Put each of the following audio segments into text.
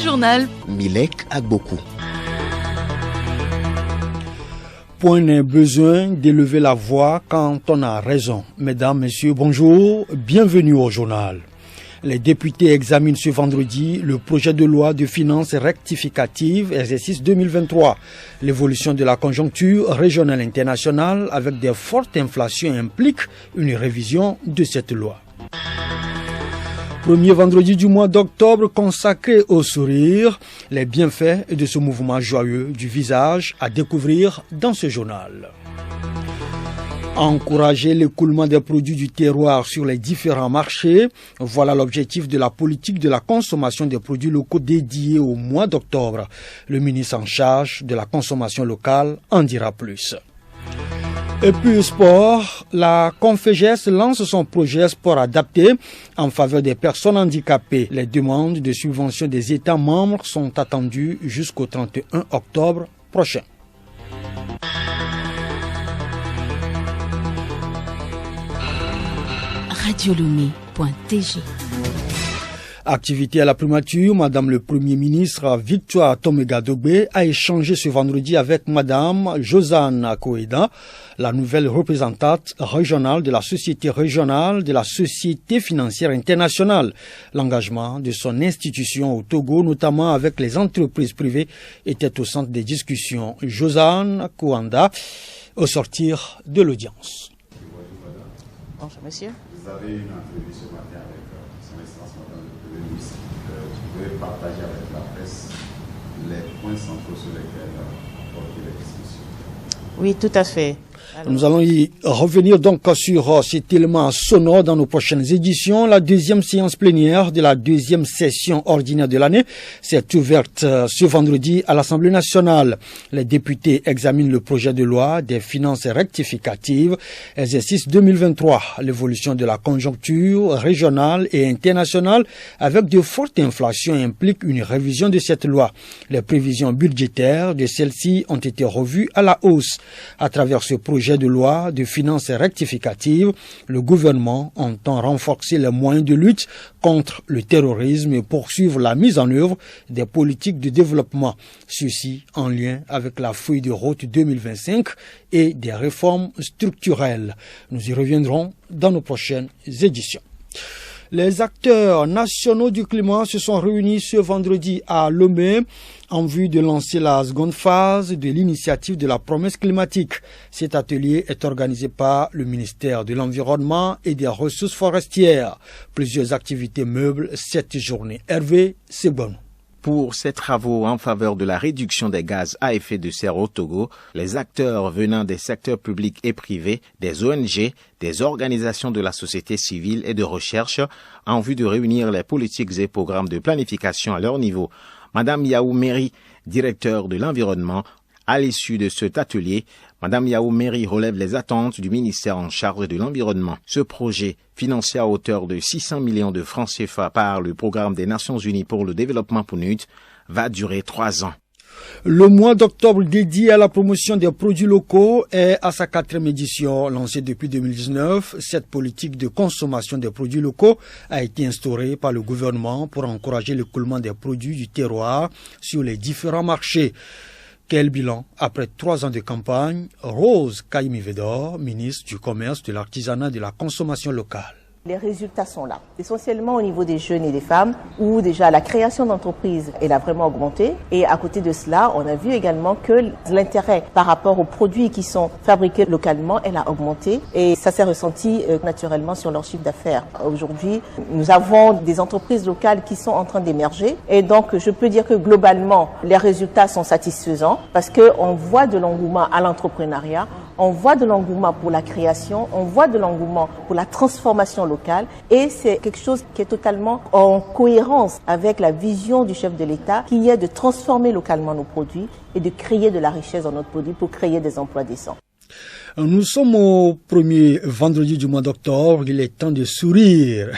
journal. Milek Agbokou. Point n'est besoin d'élever la voix quand on a raison. Mesdames, Messieurs, bonjour, bienvenue au journal. Les députés examinent ce vendredi le projet de loi de finances rectificative exercice 2023. L'évolution de la conjoncture régionale et internationale avec des fortes inflations implique une révision de cette loi. Premier vendredi du mois d'octobre consacré au sourire, les bienfaits de ce mouvement joyeux du visage à découvrir dans ce journal. Encourager l'écoulement des produits du terroir sur les différents marchés, voilà l'objectif de la politique de la consommation des produits locaux dédiée au mois d'octobre. Le ministre en charge de la consommation locale en dira plus. Et puis sport, la Conféges lance son projet sport adapté en faveur des personnes handicapées. Les demandes de subvention des États membres sont attendues jusqu'au 31 octobre prochain. Radiolomé.tg. Activité à la primature, Madame le Premier ministre Victoire Tomega-Dogbe a échangé ce vendredi avec Madame Josiane Koeda, la nouvelle représentante régionale de la Société régionale de la Société financière internationale. L'engagement de son institution au Togo, notamment avec les entreprises privées, était au centre des discussions. Josiane Koeda, au sortir de l'audience. Bonjour monsieur. Vous avez une entrevue ce matin avec son excellence madame le Premier ministre. Vous pouvez partager avec la presse les points centraux sur lesquels porter les discussions. Oui, tout à fait. Nous allons y revenir donc sur cet élément sonore dans nos prochaines éditions. La deuxième séance plénière de la deuxième session ordinaire de l'année s'est ouverte ce vendredi à l'Assemblée nationale. Les députés examinent le projet de loi des finances rectificatives, exercice 2023, l'évolution de la conjoncture régionale et internationale avec de fortes inflations implique une révision de cette loi. Les prévisions budgétaires de celle-ci ont été revues à la hausse. À travers ce projet de loi de finances rectificatives, le gouvernement entend renforcer les moyens de lutte contre le terrorisme et poursuivre la mise en œuvre des politiques de développement. Ceci en lien avec la feuille de route 2025 et des réformes structurelles. Nous y reviendrons dans nos prochaines éditions. Les acteurs nationaux du climat se sont réunis ce vendredi à Lomé en vue de lancer la seconde phase de l'initiative de la promesse climatique. Cet atelier est organisé par le ministère de l'Environnement et des Ressources forestières. Plusieurs activités meublent cette journée. Hervé Sebon. Pour ces travaux en faveur de la réduction des gaz à effet de serre au Togo, les acteurs venant des secteurs publics et privés, des ONG, des organisations de la société civile et de recherche, en vue de réunir les politiques et programmes de planification à leur niveau. Madame Yaou Méry, directeur de l'environnement, à l'issue de cet atelier, Madame Yaou Méry relève les attentes du ministère en charge de l'environnement. Ce projet, financé à hauteur de 600 millions de francs CFA par le programme des Nations Unies pour le développement PNUD, va durer 3 ans. Le mois d'octobre dédié à la promotion des produits locaux est à sa 4e édition. Lancée depuis 2019, cette politique de consommation des produits locaux a été instaurée par le gouvernement pour encourager l'écoulement des produits du terroir sur les différents marchés. Quel bilan après 3 ans de campagne? Rose Kaimi-Vedor, ministre du Commerce, de l'Artisanat et de la Consommation locale. Les résultats sont là, essentiellement au niveau des jeunes et des femmes, où déjà la création d'entreprises, elle a vraiment augmenté. Et à côté de cela, on a vu également que l'intérêt par rapport aux produits qui sont fabriqués localement, elle a augmenté. Et ça s'est ressenti naturellement sur leur chiffre d'affaires. Aujourd'hui, nous avons des entreprises locales qui sont en train d'émerger. Et donc, je peux dire que globalement, les résultats sont satisfaisants parce qu'on voit de l'engouement à l'entrepreneuriat, on voit de l'engouement pour la création, on voit de l'engouement pour la transformation locale et c'est quelque chose qui est totalement en cohérence avec la vision du chef de l'État qui est de transformer localement nos produits et de créer de la richesse dans notre produit pour créer des emplois décents. Nous sommes au premier vendredi du mois d'octobre, il est temps de sourire.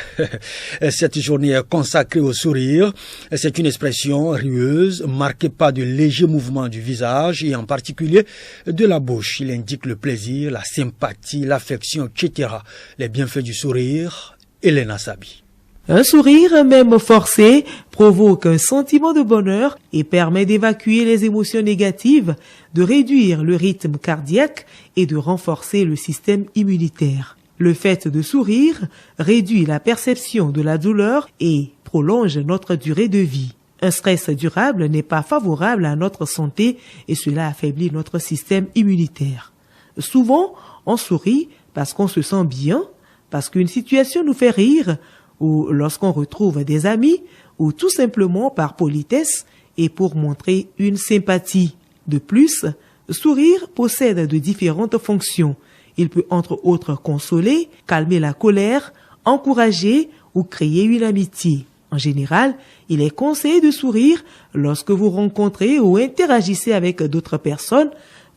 Cette journée est consacrée au sourire. C'est une expression rieuse, marquée par de légers mouvements du visage et en particulier de la bouche. Il indique le plaisir, la sympathie, l'affection, etc. Les bienfaits du sourire, Elena Sabi. Un sourire, même forcé, provoque un sentiment de bonheur et permet d'évacuer les émotions négatives, de réduire le rythme cardiaque et de renforcer le système immunitaire. Le fait de sourire réduit la perception de la douleur et prolonge notre durée de vie. Un stress durable n'est pas favorable à notre santé et cela affaiblit notre système immunitaire. Souvent, on sourit parce qu'on se sent bien, parce qu'une situation nous fait rire, ou lorsqu'on retrouve des amis, ou tout simplement par politesse et pour montrer une sympathie. De plus, sourire possède de différentes fonctions. Il peut entre autres consoler, calmer la colère, encourager ou créer une amitié. En général, il est conseillé de sourire lorsque vous rencontrez ou interagissez avec d'autres personnes,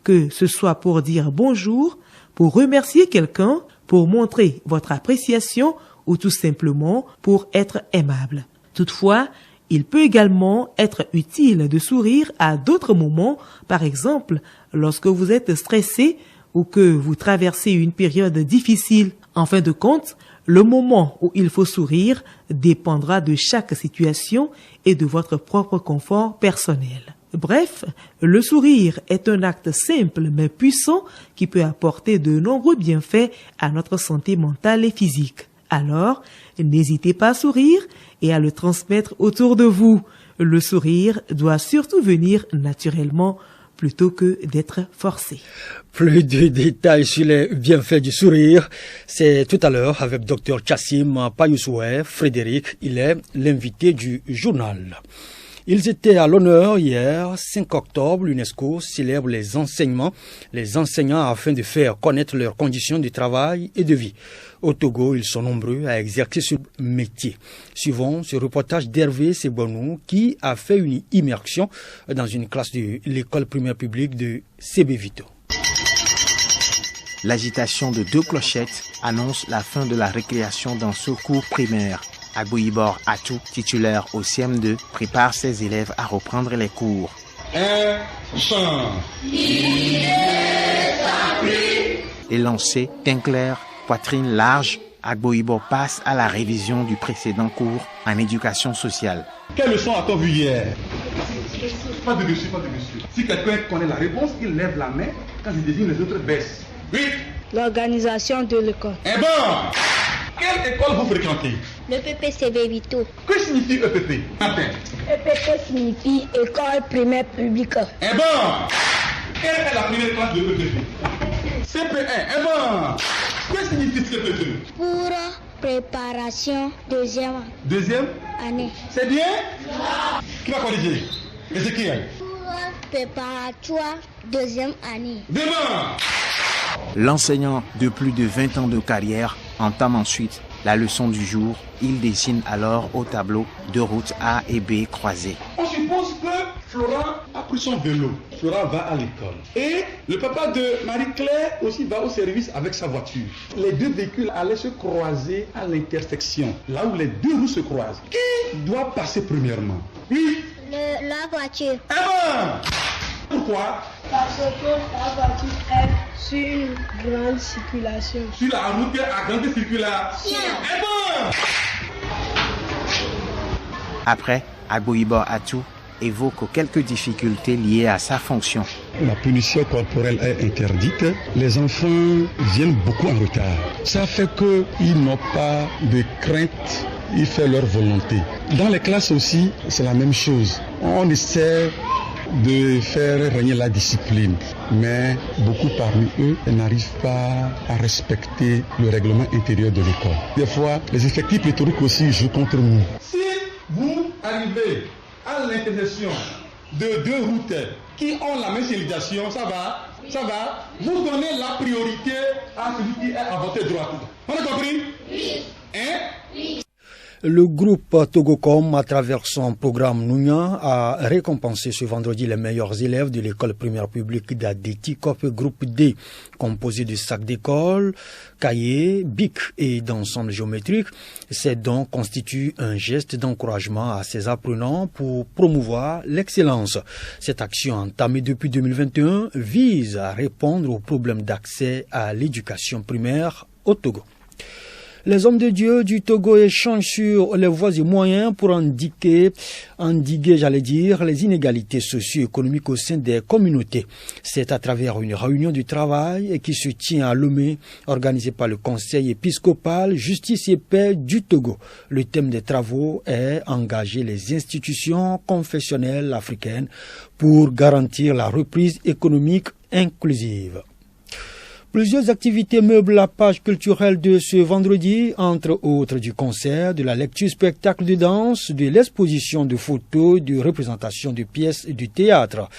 que ce soit pour dire bonjour, pour remercier quelqu'un, pour montrer votre appréciation ou tout simplement pour être aimable. Toutefois, il peut également être utile de sourire à d'autres moments, par exemple lorsque vous êtes stressé ou que vous traversez une période difficile. En fin de compte, le moment où il faut sourire dépendra de chaque situation et de votre propre confort personnel. Bref, le sourire est un acte simple mais puissant qui peut apporter de nombreux bienfaits à notre santé mentale et physique. Alors, n'hésitez pas à sourire et à le transmettre autour de vous. Le sourire doit surtout venir naturellement plutôt que d'être forcé. Plus de détails sur les bienfaits du sourire, c'est tout à l'heure avec Dr Chassim Payoussoué Frédéric. Il est l'invité du journal. Ils étaient à l'honneur hier, 5 octobre, l'UNESCO célèbre les enseignants afin de faire connaître leurs conditions de travail et de vie. Au Togo, ils sont nombreux à exercer ce métier. Suivons ce reportage d'Hervé Sebonou qui a fait une immersion dans une classe de l'école primaire publique de Sébévito. L'agitation de 2 clochettes annonce la fin de la récréation dans ce cours primaire. Agboibor Atou, titulaire au CM2, prépare ses élèves à reprendre les cours. Élancé, teint clair, poitrine large, Agboibor passe à la révision du précédent cours en éducation sociale. Quelle leçon a-t-on vu hier? Pas de dessus, pas de dessus. Si quelqu'un connaît la réponse, il lève la main. Quand il désigne, les autres baissent. Oui. L'organisation de l'école. Eh ben, quelle école vous fréquentez? Le EPP Sébévito. Que signifie EPP? Martin. EPP signifie école primaire publique. Eh ben, quelle est la première classe de EPP? CP1. Eh ben, que signifie CP2? Pour préparation deuxième année. C'est bien? Qui va corriger? Ézéchiel. Pour préparatoire deuxième année. Demain. L'enseignant de plus de 20 ans de carrière entame ensuite la leçon du jour. Il dessine alors au tableau 2 routes A et B croisées. On suppose que Florent a pris son vélo. Florent va à l'école. Et le papa de Marie-Claire aussi va au service avec sa voiture. Les 2 véhicules allaient se croiser à l'intersection, là où les 2 roues se croisent. Qui doit passer premièrement? Oui. La voiture. Eh ben, pourquoi? Parce que la voiture est sur une grande circulation. Sur la route à grande circulation. Eh ben. Après, Agboibor Atou évoque quelques difficultés liées à sa fonction. La punition corporelle est interdite. Les enfants viennent beaucoup en retard. Ça fait qu'ils n'ont pas de crainte. Ils font leur volonté. Dans les classes aussi, c'est la même chose. On essaie de faire régner la discipline. Mais beaucoup parmi eux n'arrivent pas à respecter le règlement intérieur de l'école. Des fois, les effectifs pléthoriques aussi jouent contre nous. Si vous arrivez à l'intersection de 2 routes qui ont la même signalisation, ça va, vous donnez la priorité à celui qui est à votre droite. On a compris? Oui. Hein? Oui. Le groupe Togocom, à travers son programme Nounia, a récompensé ce vendredi les meilleurs élèves de l'école primaire publique d'Adeti, groupe D, composé de sacs d'école, cahiers, bics et d'ensembles géométriques. Ces dons constituent un geste d'encouragement à ces apprenants pour promouvoir l'excellence. Cette action entamée depuis 2021 vise à répondre aux problèmes d'accès à l'éducation primaire au Togo. Les hommes de Dieu du Togo échangent sur les voies et moyens pour endiguer, les inégalités socio-économiques au sein des communautés. C'est à travers une réunion du travail qui se tient à Lomé, organisée par le Conseil épiscopal Justice et Paix du Togo. Le thème des travaux est engager les institutions confessionnelles africaines pour garantir la reprise économique inclusive. Plusieurs activités meublent la page culturelle de ce vendredi, entre autres du concert, de la lecture spectacle de danse, de l'exposition de photos, de représentation de pièces et du théâtre.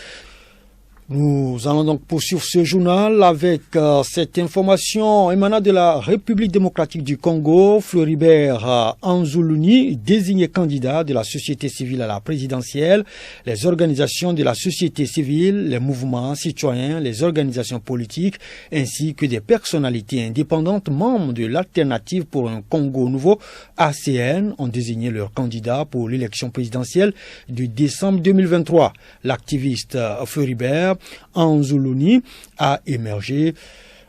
Nous allons donc poursuivre ce journal avec cette information émanant de la République démocratique du Congo. Floribert Anzoulouni, désigné candidat de la société civile à la présidentielle, les organisations de la société civile, les mouvements citoyens, les organisations politiques, ainsi que des personnalités indépendantes membres de l'Alternative pour un Congo nouveau, ACN, ont désigné leur candidat pour l'élection présidentielle de décembre 2023. L'activiste Floribert Anzoulouni a émergé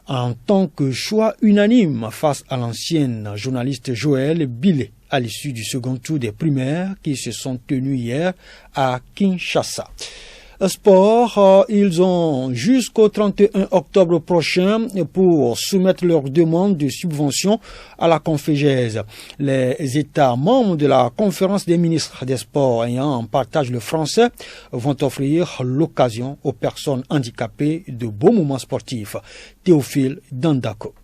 en tant que choix unanime face à l'ancienne journaliste Joël Bilé à l'issue du second tour des primaires qui se sont tenues hier à Kinshasa. Sport, ils ont jusqu'au 31 octobre prochain pour soumettre leur demande de subvention à la Confégèse. Les États membres de la conférence des ministres des Sports ayant en partage le français vont offrir l'occasion aux personnes handicapées de beaux moments sportifs. Théophile Dandako.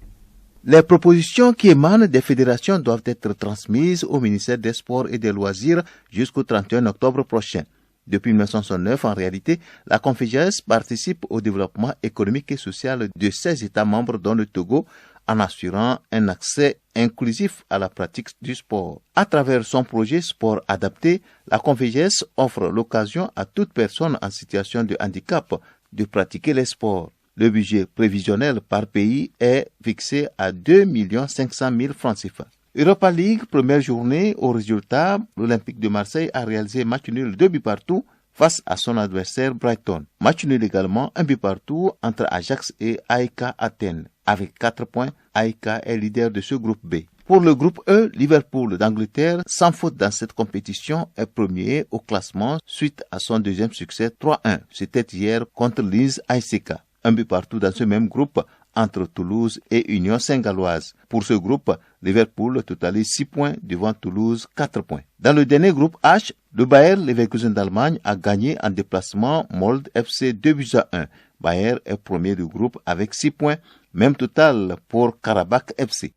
Les propositions qui émanent des fédérations doivent être transmises au ministère des Sports et des Loisirs jusqu'au 31 octobre prochain. Depuis 1969, en réalité, la Confégèse participe au développement économique et social de 16 États membres dont le Togo, en assurant un accès inclusif à la pratique du sport. À travers son projet Sport adapté, la Confégèse offre l'occasion à toute personne en situation de handicap de pratiquer les sports. Le budget prévisionnel par pays est fixé à 2 500 000 francs CFA. Europa League, première journée, au résultat, l'Olympique de Marseille a réalisé match nul 2 buts partout face à son adversaire Brighton. Match nul également, 1 but partout entre Ajax et AEK Athènes. Avec 4 points, AEK est leader de ce groupe B. Pour le groupe E, Liverpool d'Angleterre, sans faute dans cette compétition, est premier au classement suite à son deuxième succès 3-1. C'était hier contre Linz ASK. 1 but partout dans ce même groupe entre Toulouse et Union Saint-Galloise. Pour ce groupe, Liverpool totalise 6 points devant Toulouse 4 points. Dans le dernier groupe H, le Bayer Leverkusen d'Allemagne a gagné en déplacement Molde FC 2-1. Bayer est premier du groupe avec 6 points, même total pour Karabakh FC.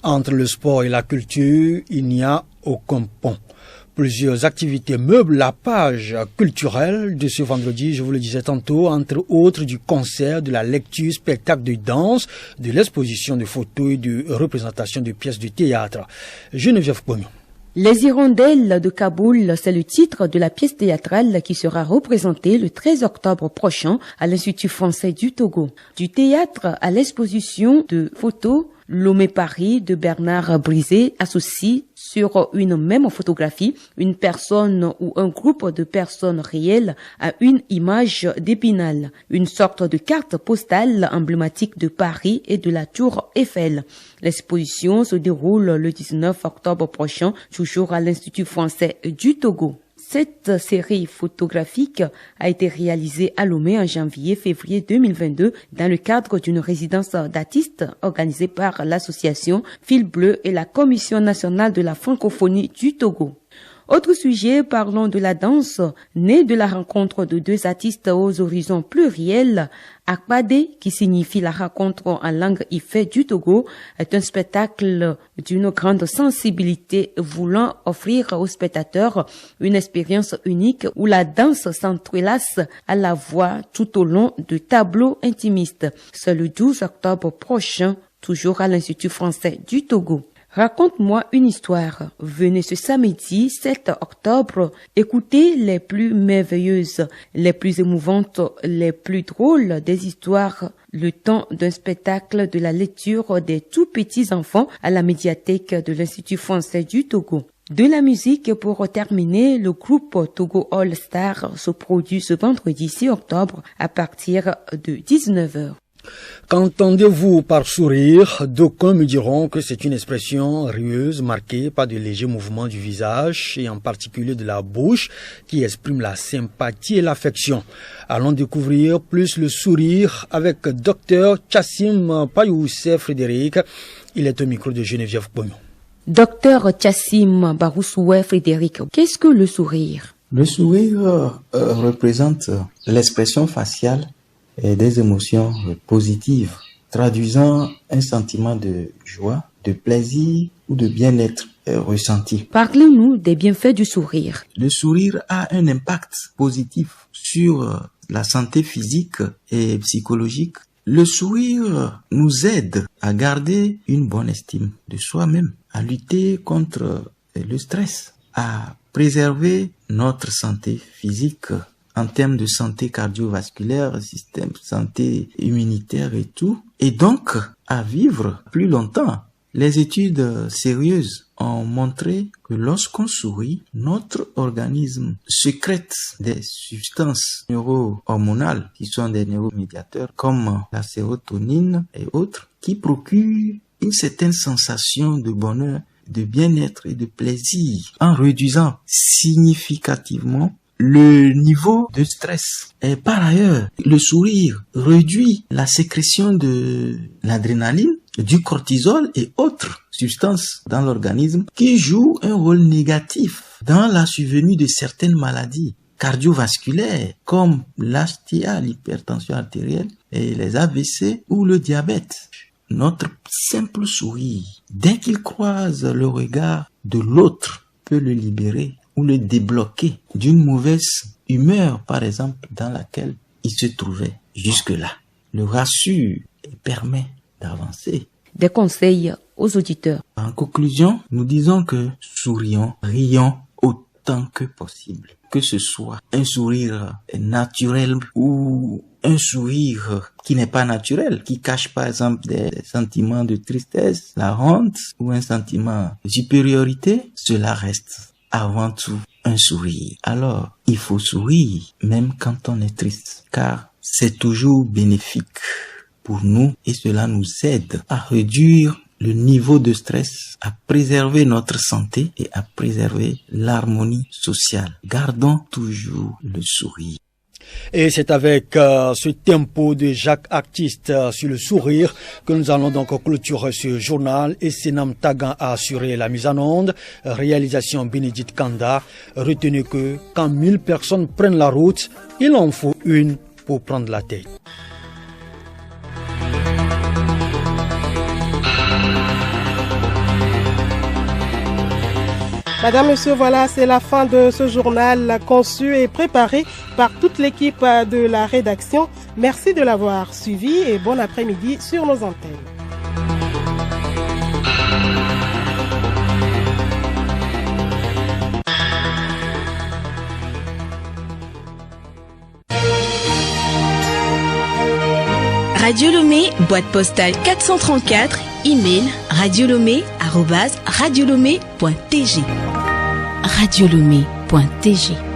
Entre le sport et la culture, il n'y a aucun pont. Plusieurs activités meublent la page culturelle de ce vendredi, je vous le disais tantôt, entre autres du concert, de la lecture, spectacle de danse, de l'exposition de photos et de représentation de pièces de théâtre. Geneviève Pognon. Les Hirondelles de Kaboul, c'est le titre de la pièce théâtrale qui sera représentée le 13 octobre prochain à l'Institut français du Togo. Du théâtre à l'exposition de photos, Lomé Paris de Bernard Brisé associe sur une même photographie une personne ou un groupe de personnes réelles à une image d'Épinal, une sorte de carte postale emblématique de Paris et de la Tour Eiffel. L'exposition se déroule le 19 octobre prochain, toujours à l'Institut français du Togo. Cette série photographique a été réalisée à Lomé en janvier-février 2022 dans le cadre d'une résidence d'artistes organisée par l'association Fil Bleu et la Commission nationale de la francophonie du Togo. Autre sujet, parlons de la danse, née de la rencontre de deux artistes aux horizons pluriels. Akbade, qui signifie la rencontre en langue Ifé du Togo, est un spectacle d'une grande sensibilité voulant offrir aux spectateurs une expérience unique où la danse s'entrelace à la voix tout au long de tableaux intimistes. C'est le 12 octobre prochain, toujours à l'Institut français du Togo. Raconte-moi une histoire. Venez ce samedi 7 octobre écouter les plus merveilleuses, les plus émouvantes, les plus drôles des histoires, le temps d'un spectacle de la lecture des tout petits enfants à la médiathèque de l'Institut français du Togo. De la musique pour terminer, le groupe Togo All Star se produit ce vendredi 6 octobre à partir de 19h. Qu'entendez-vous par sourire? D'aucuns me diront que c'est une expression rieuse marquée par de légers mouvements du visage et en particulier de la bouche qui exprime la sympathie et l'affection. Allons découvrir plus le sourire avec Dr Chassim Payousé Frédéric. Il est au micro de Geneviève Pognon. Docteur Chassim Barousoué Frédéric, qu'est-ce que le sourire? Le sourire représente l'expression faciale et des émotions positives, traduisant un sentiment de joie, de plaisir ou de bien-être ressenti. Parlez-nous des bienfaits du sourire. Le sourire a un impact positif sur la santé physique et psychologique. Le sourire nous aide à garder une bonne estime de soi-même, à lutter contre le stress, à préserver notre santé physique en termes de santé cardiovasculaire, système santé immunitaire et tout, et donc à vivre plus longtemps. Les études sérieuses ont montré que lorsqu'on sourit, notre organisme sécrète des substances neuro-hormonales qui sont des neuromédiateurs comme la sérotonine et autres, qui procurent une certaine sensation de bonheur, de bien-être et de plaisir en réduisant significativement le niveau de stress. Et par ailleurs, le sourire réduit la sécrétion de l'adrénaline, du cortisol et autres substances dans l'organisme qui jouent un rôle négatif dans la survenue de certaines maladies cardiovasculaires comme l'HTA, l'hypertension artérielle et les AVC ou le diabète. Notre simple sourire, dès qu'il croise le regard de l'autre, peut le libérer ou le débloquer d'une mauvaise humeur, par exemple, dans laquelle il se trouvait jusque-là. Le rassure et permet d'avancer. Des conseils aux auditeurs. En conclusion, nous disons que sourions, rions autant que possible. Que ce soit un sourire naturel ou un sourire qui n'est pas naturel, qui cache par exemple des sentiments de tristesse, la honte ou un sentiment de supériorité, cela reste avant tout un sourire. Alors, il faut sourire même quand on est triste, car c'est toujours bénéfique pour nous et cela nous aide à réduire le niveau de stress, à préserver notre santé et à préserver l'harmonie sociale. Gardons toujours le sourire. Et c'est avec ce tempo de Jacques Artiste sur le sourire que nous allons donc clôturer ce journal. Et Senam Tagan a assuré la mise en onde. Réalisation Bénédicte Kanda. Retenez que quand 1000 personnes prennent la route, il en faut une pour prendre la tête. Madame, Monsieur, voilà, c'est la fin de ce journal conçu et préparé par toute l'équipe de la rédaction. Merci de l'avoir suivi et bon après-midi sur nos antennes. Radio Lomé, boîte postale 434, email radiolomé@radiolomé.tg. radiolomé.tg